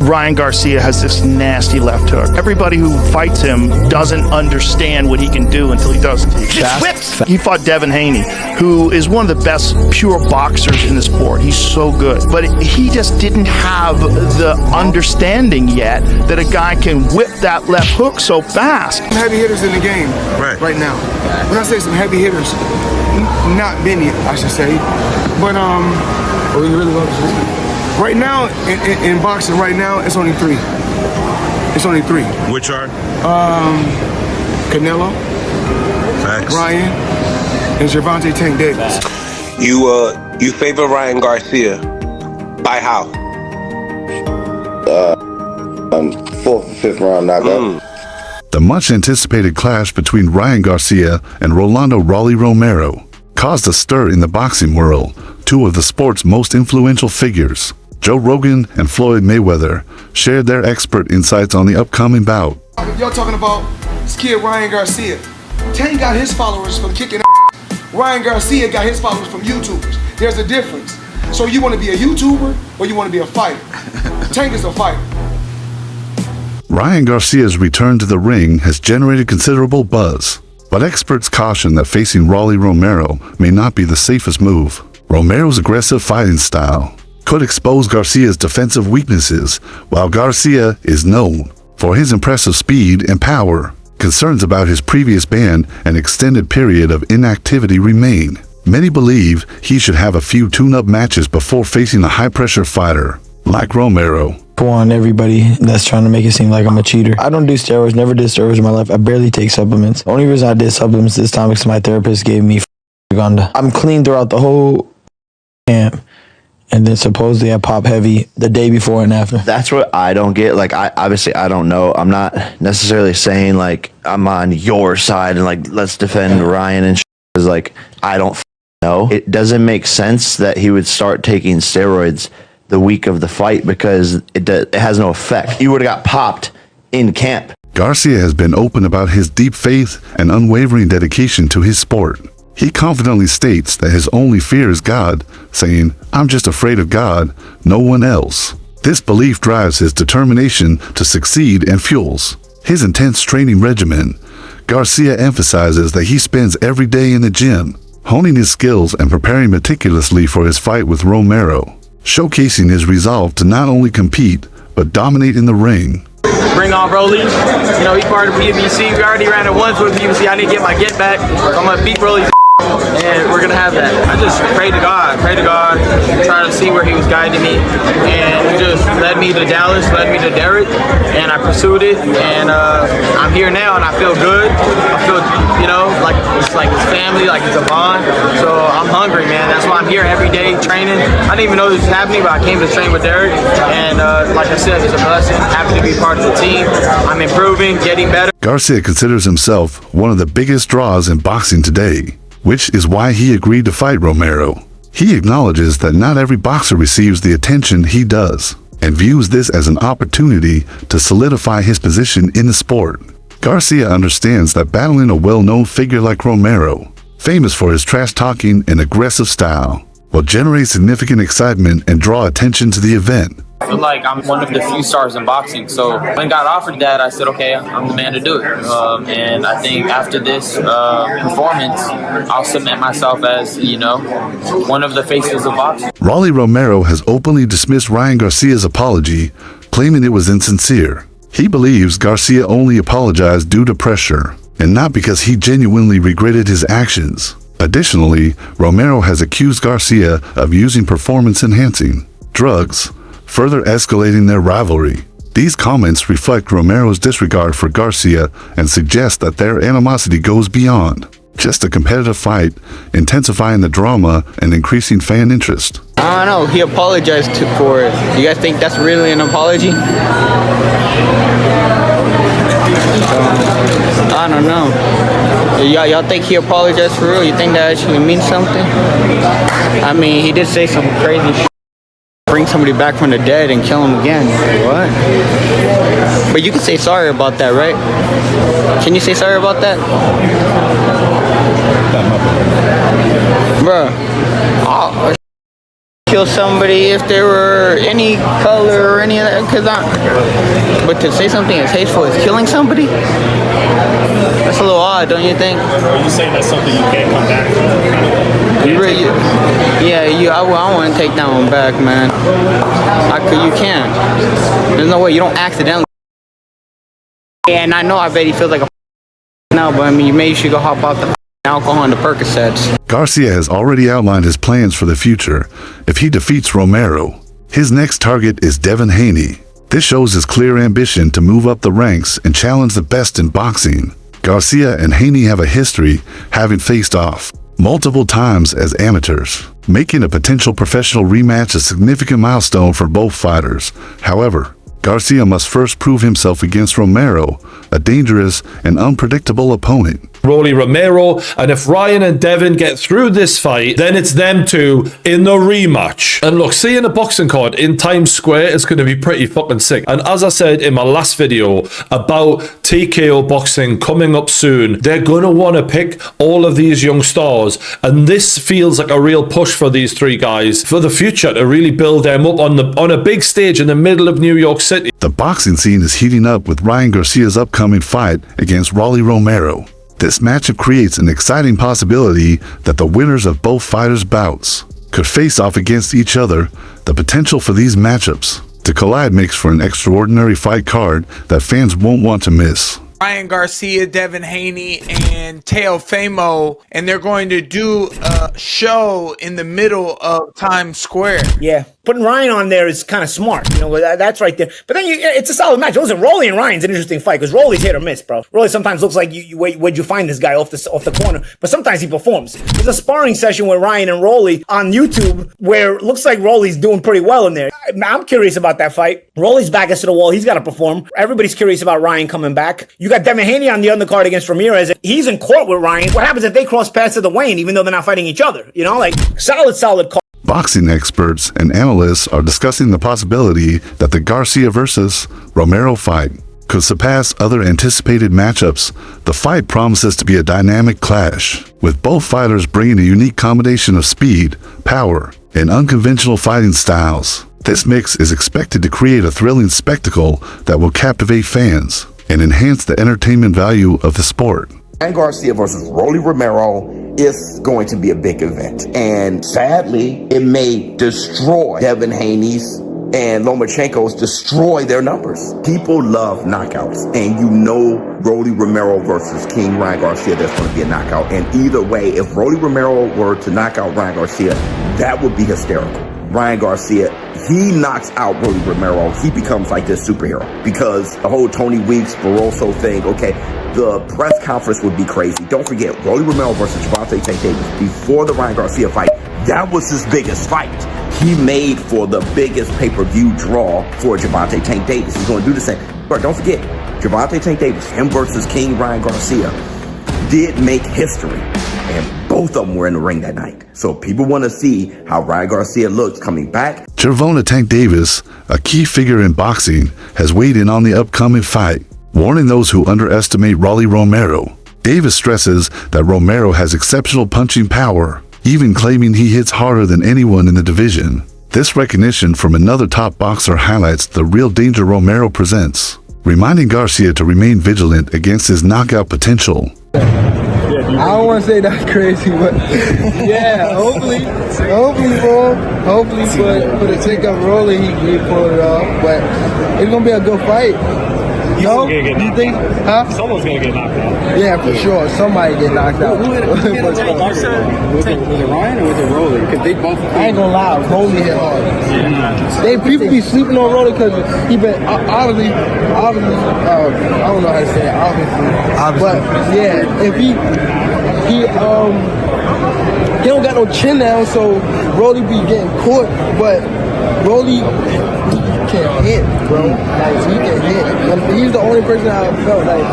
Ryan Garcia has this nasty left hook. Everybody who fights him doesn't understand what he can do until he does it. He fought Devin Haney, who is one of the best pure boxers in the sport. He's so good. But he just didn't have the understanding yet that a guy can whip that left hook so fast. Heavy hitters in the game right now. When I say some heavy hitters, not many, I should say. But, right now, in boxing right now, it's only three. It's only three. Which are? Canelo, Ryan, and Gervonta Tank Davis. You favor Ryan Garcia. By how? Fourth, fifth round knockout. The much-anticipated clash between Ryan Garcia and Rolando "Rolly" Romero caused a stir in the boxing world. Two of the sport's most influential figures, Joe Rogan and Floyd Mayweather, shared their expert insights on the upcoming bout. Y'all talking about this kid Ryan Garcia. Tank got his followers from kicking Ryan Garcia got his followers from YouTubers. There's a difference. So you want to be a YouTuber or you want to be a fighter? Tank is a fighter. Ryan Garcia's return to the ring has generated considerable buzz, but experts caution that facing Rolly Romero may not be the safest move. Romero's aggressive fighting style could expose Garcia's defensive weaknesses, while Garcia is known for his impressive speed and power. Concerns about his previous ban and extended period of inactivity remain. Many believe he should have a few tune-up matches before facing a high-pressure fighter like Romero. On everybody that's trying to make it seem like I'm a cheater. I don't do steroids, never did steroids in my life. I barely take supplements. The only reason I did supplements this time is my therapist gave me Uganda. I'm clean throughout the whole camp. And then supposedly I pop heavy the day before and after. That's what I don't get. Like, I don't know. I'm not necessarily saying like I'm on your side and like let's defend Ryan and is like I don't know. It doesn't make sense that he would start taking steroids the week of the fight because it has no effect. He would have got popped in camp. Garcia has been open about his deep faith and unwavering dedication to his sport. He confidently states that his only fear is God, saying, "I'm just afraid of God, no one else." This belief drives his determination to succeed and fuels his intense training regimen. Garcia emphasizes that he spends every day in the gym, honing his skills and preparing meticulously for his fight with Romero, showcasing his resolve to not only compete, but dominate in the ring. Bring on Rolly. You know, he's part of PBC. We already ran it once with PBC. I need to get my get back. I'm going to beat Rolly's and we're going to have that. I just pray to God, try to see where he was guiding me. And he just led me to Dallas, led me to Derek, and I pursued it. And I'm here now, and I feel good. I feel, you know, like it's like his family, like it's a bond. So I'm hungry, man. That's why I'm here every day training. I didn't even know this was happening, but I came to train with Derek. And like I said, it's a blessing. Happy to be part of the team. I'm improving, getting better. Garcia considers himself one of the biggest draws in boxing today, which is why he agreed to fight Romero. He acknowledges that not every boxer receives the attention he does, and views this as an opportunity to solidify his position in the sport. Garcia understands that battling a well-known figure like Romero, famous for his trash-talking and aggressive style, will generate significant excitement and draw attention to the event. I feel like I'm one of the few stars in boxing. So when I got offered that, I said, okay, I'm the man to do it. And I think after this performance, I'll submit myself as, you know, one of the faces of boxing. Rolly Romero has openly dismissed Ryan Garcia's apology, claiming it was insincere. He believes Garcia only apologized due to pressure, and not because he genuinely regretted his actions. Additionally, Romero has accused Garcia of using performance-enhancing drugs, further escalating their rivalry. These comments reflect Romero's disregard for Garcia and suggest that their animosity goes beyond just a competitive fight, intensifying the drama and increasing fan interest. I don't know, he apologized for it. You guys think that's really an apology? I don't know. Y'all think he apologized for real? You think that actually means something? I mean, he did say some crazy shit. Bring somebody back from the dead and kill him again. What? But you can say sorry about that, right? Can you say sorry about that? Bruh. Oh, kill somebody if they were any color or any of that. But to say something as hateful as killing somebody, that's a little odd, don't you think? Are you saying that's something you can't come back from? I want to take that one back, man. You can't. There's no way. You don't accidentally. And I know, I bet he feels like a now, but I mean, maybe you should go hop out the alcohol and the Percocets. Garcia has already outlined his plans for the future if he defeats Romero. His next target is Devin Haney. This shows his clear ambition to move up the ranks and challenge the best in boxing. Garcia and Haney have a history, having faced off multiple times as amateurs, making a potential professional rematch a significant milestone for both fighters. However, Garcia must first prove himself against Romero, a dangerous and unpredictable opponent. Rolly Romero, and if Ryan and Devin get through this fight, then it's them two in the rematch. And look, seeing a boxing card in Times Square is going to be pretty fucking sick. And as I said in my last video about TKO boxing coming up soon, they're going to want to pick all of these young stars, and this feels like a real push for these three guys for the future to really build them up on a big stage in the middle of New York City. The boxing scene is heating up with Ryan Garcia's upcoming fight against Rolly Romero. This matchup creates an exciting possibility that the winners of both fighters' bouts could face off against each other. The potential for these matchups to collide makes for an extraordinary fight card that fans won't want to miss. Ryan Garcia, Devin Haney, and Teofimo, and they're going to do a show in the middle of Times Square. Yeah, putting Ryan on there is kind of smart. You know, that's right there. But then it's a solid match. Listen, Rolly and Ryan's an interesting fight because Rolly's hit or miss, bro. Rolly sometimes looks like where'd you find this guy off the corner, but sometimes he performs. There's a sparring session with Ryan and Rolly on YouTube where it looks like Rolly's doing pretty well in there. I'm curious about that fight. Rolly's back against the wall. He's got to perform. Everybody's curious about Ryan coming back. You got Devin Haney on the undercard against Ramirez. He's in court with Ryan. What happens if they cross paths at the weigh-in, even though they're not fighting each other? You know, like solid call. Boxing experts and analysts are discussing the possibility that the Garcia versus Romero fight could surpass other anticipated matchups. The fight promises to be a dynamic clash, with both fighters bringing a unique combination of speed, power, and unconventional fighting styles. This mix is expected to create a thrilling spectacle that will captivate fans and enhance the entertainment value of the sport. Ryan Garcia versus Rolly Romero is going to be a big event. And sadly, it may destroy Devin Haney's and Lomachenko's, destroy their numbers. People love knockouts. And you know Rolly Romero versus King Ryan Garcia, there's going to be a knockout. And either way, if Rolly Romero were to knock out Ryan Garcia, that would be hysterical. Ryan Garcia, he knocks out Rolly Romero, he becomes like this superhero. Because the whole Tony Weeks, Barroso thing, okay, the press conference would be crazy. Don't forget, Rolly Romero versus Gervonta Tank Davis, before the Ryan Garcia fight, that was his biggest fight. He made for the biggest pay-per-view draw for Gervonta Tank Davis. He's going to do the same. But don't forget, Gervonta Tank Davis, him versus King Ryan Garcia, did make history. And both of them were in the ring that night. So people want to see how Ryan Garcia looks coming back. Gervonta Tank Davis, a key figure in boxing, has weighed in on the upcoming fight, warning those who underestimate Rolly Romero. Davis stresses that Romero has exceptional punching power, even claiming he hits harder than anyone in the division. This recognition from another top boxer highlights the real danger Romero presents, reminding Garcia to remain vigilant against his knockout potential. I don't want to say that's crazy, but yeah, hopefully, for the sake of Rolly, he pulled it off. But it's gonna be a good fight. No, you think? Huh? Someone's gonna get knocked out. Yeah, for sure. Somebody get knocked out. Was it Ryan or was it Rolly? Because they both. I ain't gonna lie, Rolly hit hard. Yeah. People be sleeping on Rolly because he been obviously. I don't know how to say it. Obviously. But yeah, if he don't got no chin down, so Rolly be getting caught. But Rolly can hit, bro. Like he can hit. He's the only person I felt like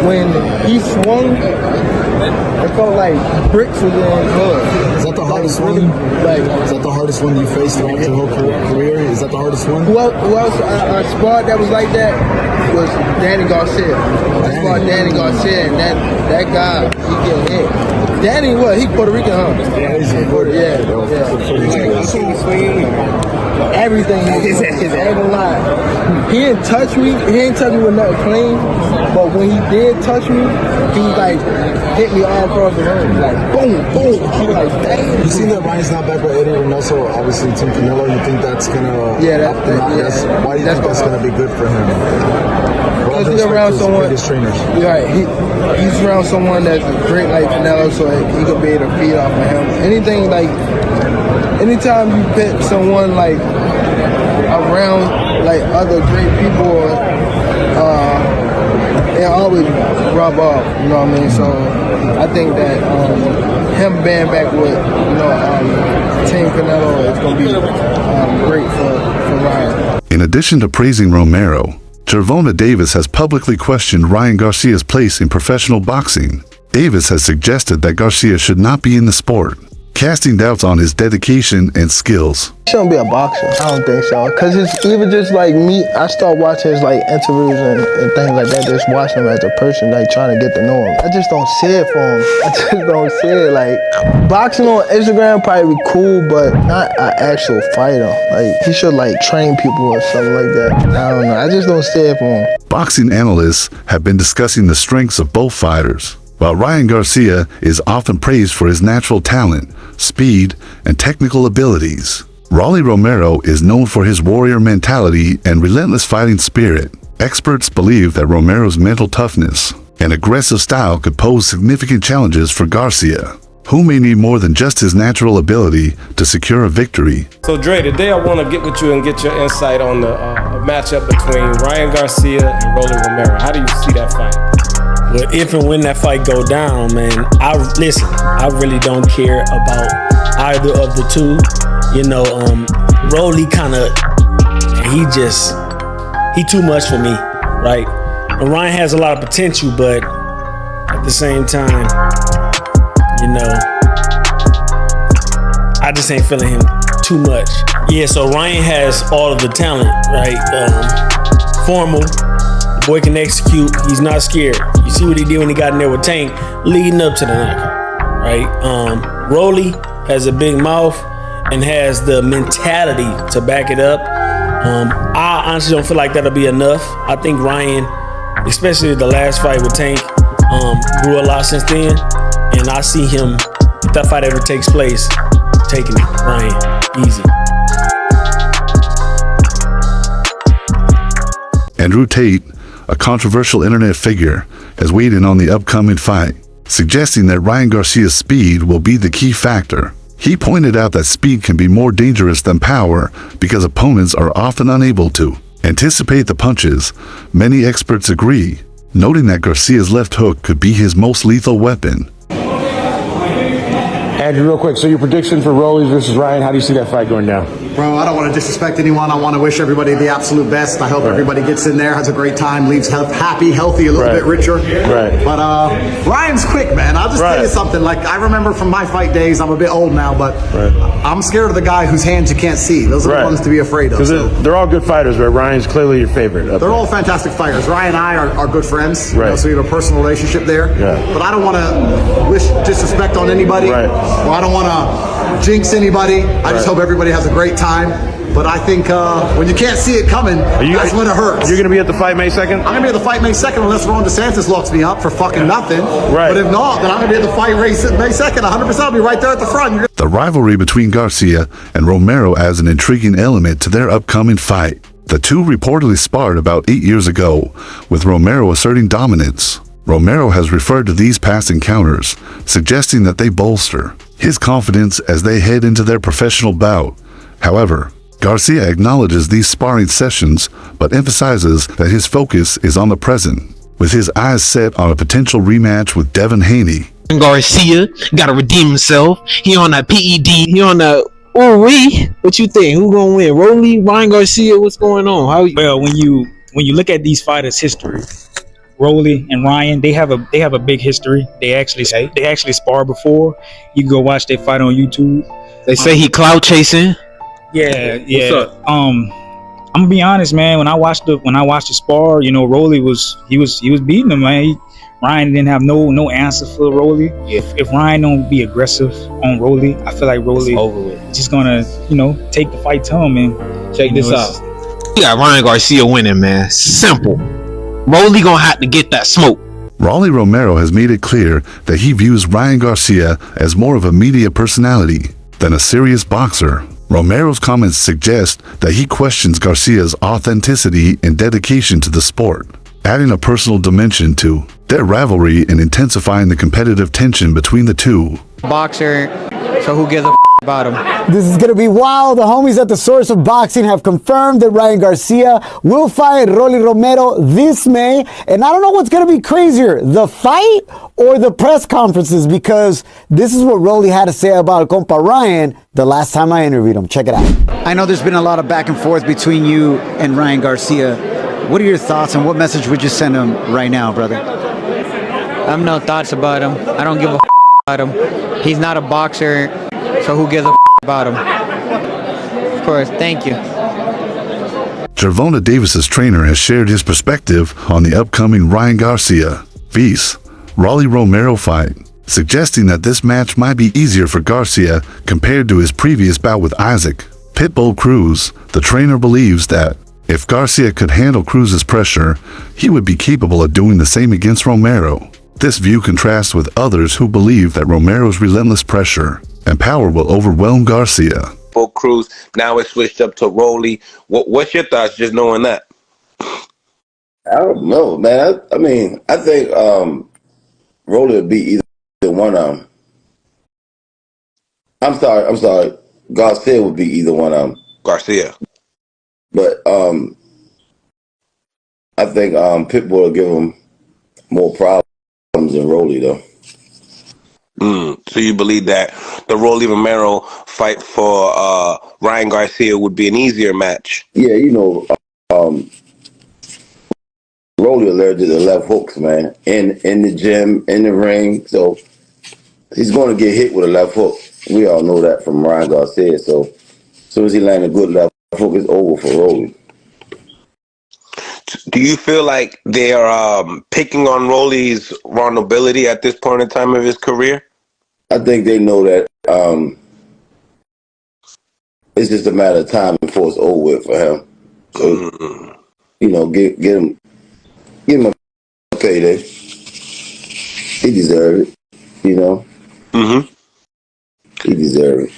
when he swung, it felt like bricks was in his blood. the hardest one? Like, is that the hardest one you faced throughout your whole career? Is that the hardest one? Who else I sparred that was like that was Danny Garcia. I sparred Danny Garcia, and that guy, he get hit. Danny, what? He Puerto Rican, huh? Yeah, he's Everything. His ain't gonna lie. He didn't touch me. He didn't touch me with nothing clean. But when he did touch me, he like hit me all across the ring. Like boom, boom. I was like, damn. You seen that Ryan's not back with Eddie Reynoso, obviously Tim Canelo. You think that's gonna? Why do you think that's gonna be good for him? Because he's around someone. Right. He's around someone that's great like Canelo, so he could be able to feed off of him. Anytime you put someone like around like other great people, it always rub off. You know what I mean? So I think that him being back with Team Canelo is gonna be great for Ryan. In addition to praising Romero, Gervonta Davis has publicly questioned Ryan Garcia's place in professional boxing. Davis has suggested that Garcia should not be in the sport, casting doubts on his dedication and skills. He shouldn't be a boxer. I don't think so. Because it's even just like me, I start watching his like interviews and things like that, just watching him as a person, like trying to get to know him. I just don't see it for him. I just don't see it. Like, boxing on Instagram probably be cool, but not an actual fighter. Like, he should like train people or something like that. I don't know. I just don't see it for him. Boxing analysts have been discussing the strengths of both fighters. While Ryan Garcia is often praised for his natural talent, speed, and technical abilities, Rolly Romero is known for his warrior mentality and relentless fighting spirit. Experts believe that Romero's mental toughness and aggressive style could pose significant challenges for Garcia, who may need more than just his natural ability to secure a victory. So Dre, today I want to get with you and get your insight on the matchup between Ryan Garcia and Rolly Romero. How do you see that fight? Well, if and when that fight go down, man, I really don't care about either of the two. You know, Rolly he too much for me, right? And Ryan has a lot of potential, but at the same time, you know, I just ain't feeling him too much. Yeah, so Ryan has all of the talent, right? Formal. Boy can execute. He's not scared. You see what he did when he got in there with Tank, leading up to the knockout, right? Rolly has a big mouth and has the mentality to back it up. I honestly don't feel like that'll be enough. I think Ryan, especially the last fight with Tank, grew a lot since then, and I see him, if that fight ever takes place, taking it, Ryan, easy. Andrew Tate, a controversial internet figure, has weighed in on the upcoming fight, suggesting that Ryan Garcia's speed will be the key factor. He pointed out that speed can be more dangerous than power because opponents are often unable to anticipate the punches. Many experts agree, noting that Garcia's left hook could be his most lethal weapon. Andrew, real quick, so your prediction for Rolly versus Ryan, how do you see that fight going down? Bro, I don't want to disrespect anyone. I want to wish everybody the absolute best. I hope everybody gets in there, has a great time, leaves happy, healthy, a little bit richer. Right. But Ryan's quick, man. I'll just tell you something. Like, I remember from my fight days, I'm a bit old now, but I'm scared of the guy whose hands you can't see. Those are the ones to be afraid of. Because they're all good fighters, but Ryan's clearly your favorite. They're all fantastic fighters. Ryan and I are good friends, Right. you know, so we have a personal relationship there. Yeah. But I don't want to wish disrespect on anybody. Right. Or I don't want to jinx anybody. I just hope everybody has a great time. But I think when you can't see it coming, that's when it hurts. You're going to be at the fight May 2nd? I'm going to be at the fight May 2nd unless Ron DeSantis locks me up for fucking nothing. Right. But if not, then I'm going to be at the fight race May 2nd. 100%. I'll be right there at the front. The rivalry between Garcia and Romero adds an intriguing element to their upcoming fight. The two reportedly sparred about 8 years ago, with Romero asserting dominance. Romero has referred to these past encounters, suggesting that they bolster his confidence as they head into their professional bout. However, Garcia acknowledges these sparring sessions, but emphasizes that his focus is on the present, with his eyes set on a potential rematch with Devin Haney. Garcia gotta redeem himself. He on that PED. He on that. What you think? Who gonna win? Rolly, Ryan Garcia? What's going on? Well, when you look at these fighters' history, Rolly and Ryan, they have a big history. They actually sparred before. You can go watch their fight on YouTube. They say he cloud chasing. Yeah. What's up? I'm gonna be honest, man. When I watched the spar, you know, Rolly was beating him, man. Ryan didn't have no answer for Rolly. If Ryan don't be aggressive on Rolly, I feel like Rolly just gonna, you know, take the fight to him. And check this out. You got Ryan Garcia winning, man. Simple. Rolly gonna have to get that smoke. Rolly Romero has made it clear that he views Ryan Garcia as more of a media personality than a serious boxer. Romero's comments suggest that he questions Garcia's authenticity and dedication to the sport, adding a personal dimension to their rivalry and intensifying the competitive tension between the two. Boxer, so who gives a about him? This is going to be wild. The homies at the Source of Boxing have confirmed that Ryan Garcia will fight Rolly Romero this May. And I don't know what's going to be crazier, the fight or the press conferences, because this is what Rolly had to say about compa Ryan the last time I interviewed him. Check it out. I know there's been a lot of back and forth between you and Ryan Garcia. What are your thoughts and what message would you send him right now, brother? I have no thoughts about him. I don't give a about him. He's not a boxer, so who gives a about him? Of course, thank you. Gervonta Davis's trainer has shared his perspective on the upcoming Ryan Garcia vs. Rolly Romero fight, suggesting that this match might be easier for Garcia compared to his previous bout with Isaac Pitbull Cruz. The trainer believes that if Garcia could handle Cruz's pressure, he would be capable of doing the same against Romero. This view contrasts with others who believe that Romero's relentless pressure and power will overwhelm Garcia. Cruz, now it's switched up to Rolly. What's your thoughts just knowing that? I don't know, man. I mean, I think Rolly would be either one of them. I'm sorry. Garcia would be either one of them. Garcia. But I think Pitbull will give him more problems than Rolly, though. So you believe that the Rolly Romero fight for Ryan Garcia would be an easier match? Yeah, you know, Rolly allergic to left hooks, man. In the gym, in the ring, so he's going to get hit with a left hook. We all know that from Ryan Garcia. So as soon as he lands a good left hook, it's over for Rolly. Do you feel like they're picking on Rolly's vulnerability at this point in time of his career? I think they know that it's just a matter of time before it's over with for him. So, you know, give him a payday. He deserves it, you know. He deserves it.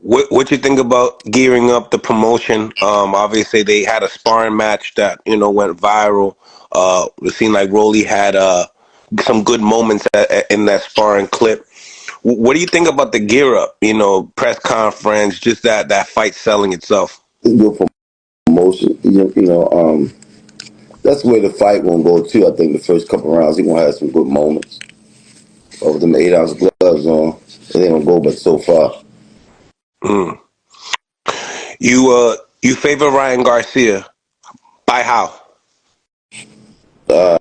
What you think about gearing up the promotion? Obviously, they had a sparring match that, you know, went viral. It seemed like Rolly had some good moments in that sparring clip. What do you think about the gear up? You know, press conference, just that fight selling itself. It's good for promotion. You know, that's where the fight gonna go too. I think the first couple rounds, he gonna have some good moments. But with them 8-ounce gloves on, it ain't gonna go but so far. You favor Ryan Garcia by how? 4th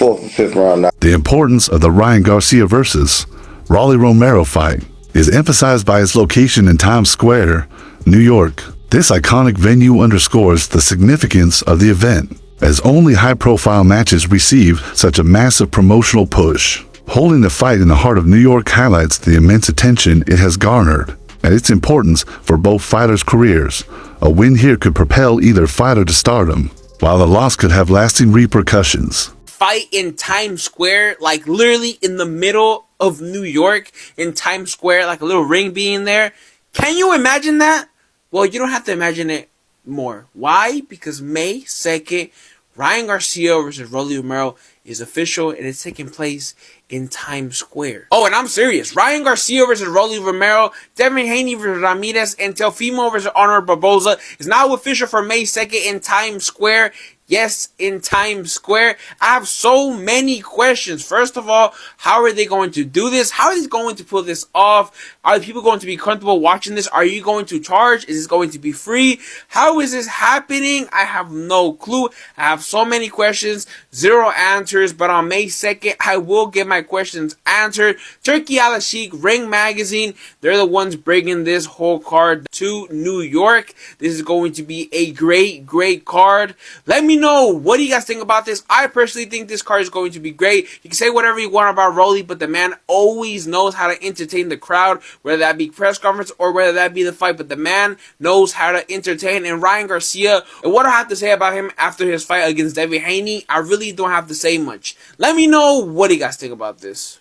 or 5th round. The importance of the Ryan Garcia versus Rolly Romero fight is emphasized by its location in Times Square, New York. This iconic venue underscores the significance of the event, as only high-profile matches receive such a massive promotional push. Holding the fight in the heart of New York highlights the immense attention it has garnered and its importance for both fighters' careers. A win here could propel either fighter to stardom, while a loss could have lasting repercussions. Fight in Times Square, like literally in the middle of New York, in Times Square, like a little ring being there. Can you imagine that? Well, you don't have to imagine it more. Why? Because May 2nd, Ryan Garcia versus Rolly Romero is official, and it's taking place in Times Square. Oh, and I'm serious. Ryan Garcia versus Rolly Romero, Devin Haney versus Ramirez, and Teofimo versus Honor Barboza is now official for May 2nd in Times Square. Yes, in Times Square. I have so many questions. First of all, how are they going to do this? How are they going to pull this off? Are people going to be comfortable watching this? Are you going to charge? Is this going to be free? How is this happening? I have no clue. I have so many questions, zero answers, but on May 2nd, I will get my questions answered. Turkey Al Sheikh, Ring Magazine, they're the ones bringing this whole card to New York. This is going to be a great card. Let me know, what do you guys think about this? I personally think this card is going to be great. You can say whatever you want about Rolly, but the man always knows how to entertain the crowd, whether that be press conference or whether that be the fight, but the man knows how to entertain. And Ryan Garcia, and what I have to say about him after his fight against Devin Haney, I really don't have to say much. Let me know, what do you guys think about this?